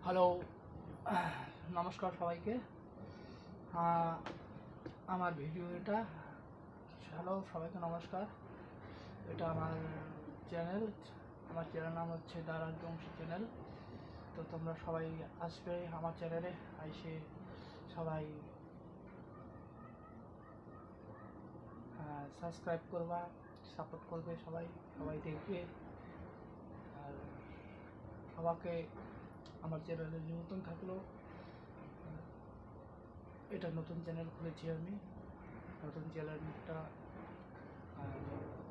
Hello, নমস্কার সবাইকে। আমার ভিডিও এটা। হ্যালো সবাইকে নমস্কার। এটা আমার চ্যানেল। আমার চ্যানেল নাম হচ্ছে দ্য রাজবংশী চ্যানেল। তো তোমরা সবাই আসবে আমার চ্যানেলে, এসে সবাই সাবস্ক্রাইব করবা, সাপোর্ট করবে, সবাই সবাই দেখবে। আর সবাইকে আমার চ্যানেলে নতুন থাকলো, এটা নতুন চ্যানেল খুলেছি আমি। নতুন চ্যানেলটা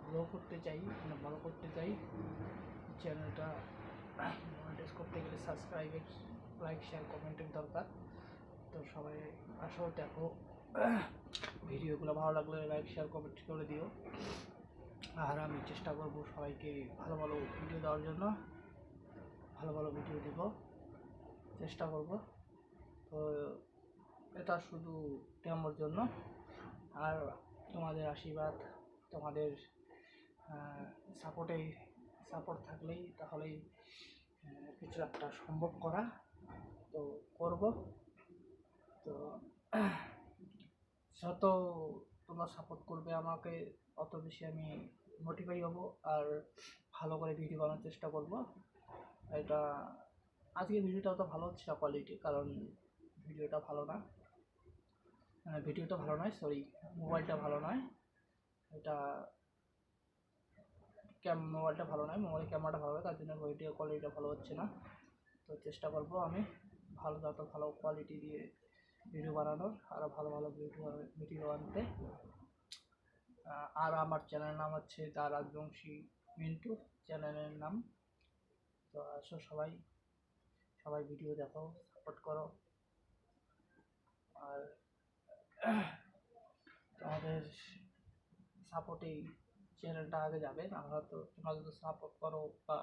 গ্রো করতে চাই, মানে ভালো করতে চাই। চ্যানেলটা মনিটাইজ করতে গেলে সাবস্ক্রাইবের, লাইক, শেয়ার, কমেন্টের দরকার। তো সবাই আসো, দেখো ভিডিওগুলো ভালো লাগলে লাইক, শেয়ার, কমেন্ট করে দিও। আর আমি চেষ্টা করব সবাইকে ভালো ভালো ভিডিও দেওয়ার জন্য। ভালো ভালো ভিডিও দিব, চেষ্টা করব। তো এটা শুধু ডেমোর জন্য। আর তোমাদের আশীর্বাদ, তোমাদের সাপোর্ট থাকলেই তাহলেই কিছু একটা সম্ভব করা। তো করব। তো যত তোমরা সাপোর্ট করবে আমাকে, অত বেশি আমি মোটিভেট হব আর ভালো করে ভিডিও বানানোর চেষ্টা করব। এটা আজকের ভিডিওটা অত ভালো হচ্ছে না কোয়ালিটি, কারণ ভিডিওটা ভালো না, সরি, মোবাইলটা ভালো নয়। এটা মোবাইলটা ভালো নয়, মোবাইলের ক্যামেরাটা ভালো নয়, তার জন্য ভিডিও কোয়ালিটিটা ভালো হচ্ছে না। তো চেষ্টা করব আমি ভালো কোয়ালিটি দিয়ে ভিডিও বানানোর, আরও ভালো ভালো ভিডিও আনতে। আর আমার চ্যানেলের নাম হচ্ছে দ্য রাজবংশী মিন্টু চ্যানেলের নাম। তো আসো সবাই সবাই ভিডিও দেখো, সাপোর্ট করো। আর তোমাদের সাপোর্টেই চ্যানেলটা আগে যাবে। নাহলে তো তোমরা যদি সাপোর্ট করো বা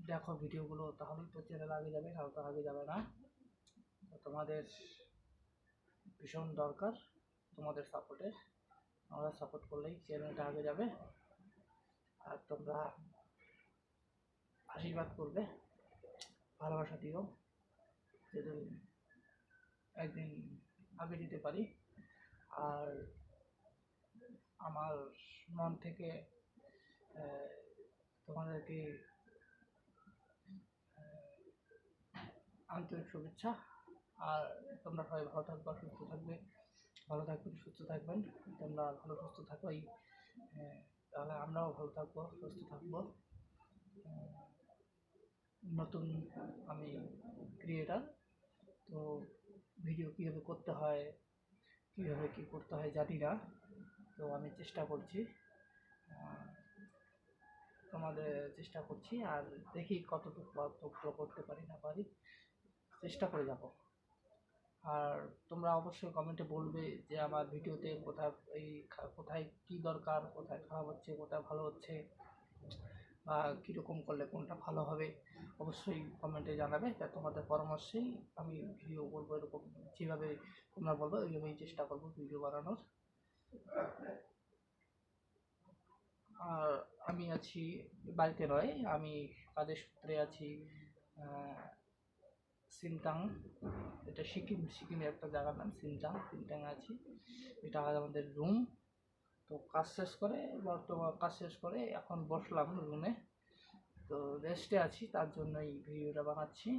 দেখো ভিডিওগুলো, তাহলেই তো চ্যানেল আগে যাবে, নাহলে তো আগে যাবে না। তো তোমাদের ভীষণ দরকার, তোমাদের সাপোর্টের। আমরা সাপোর্ট করলেই চ্যানেলটা আগে যাবে। আর তোমরা আশীর্বাদ করবে, ভালোবাসা দিও, যদি একদিন আগে যেতে পারি। আর আমার মন থেকে তোমাদেরকে আন্তরিক শুভেচ্ছা। আর তোমরা সবাই ভালো থাকবে, সুস্থ থাকবে, ভালো থাকবেন, সুস্থ থাকবেন। তোমরা ভালো সুস্থ থাকোই, তাহলে আমরাও ভালো থাকবো, সুস্থ থাকবো। নতুন আমি ক্রিয়েটার, তো ভিডিও কীভাবে করতে হয়, কীভাবে কী করতে হয় জানি না। তো আমি চেষ্টা করছি, তোমাদের চেষ্টা করছি। আর দেখি কতটুকু ভালো করতে পারি না পারি, চেষ্টা করে যাব। আর তোমরা অবশ্যই কমেন্টে বলবে যে আমার ভিডিওতে কোথায় কী দরকার, কোথায় খারাপ হচ্ছে, কোথায় ভালো হচ্ছে, বা কীরকম করলে কোনটা ভালো হবে। অবশ্যই কমেন্টে জানাবে, তা তোমাদের পরামর্শেই আমি ভিডিও করবো। এরকম যেভাবে তোমরা বলবো ওইভাবেই চেষ্টা করবো ভিডিও বানানোর। আর আমি আছি বাড়িতে নয়, আমি কাজের সূত্রে আছি সিনটাং। এটা সিকিমের একটা জায়গার নাম সিনটাং আছি। এটা আমাদের রুম। তো কাজ শেষ করে এখন বসলাম রুমে। তো রেস্টে আছি, তার জন্যই ভিডিওটা বানাচ্ছি।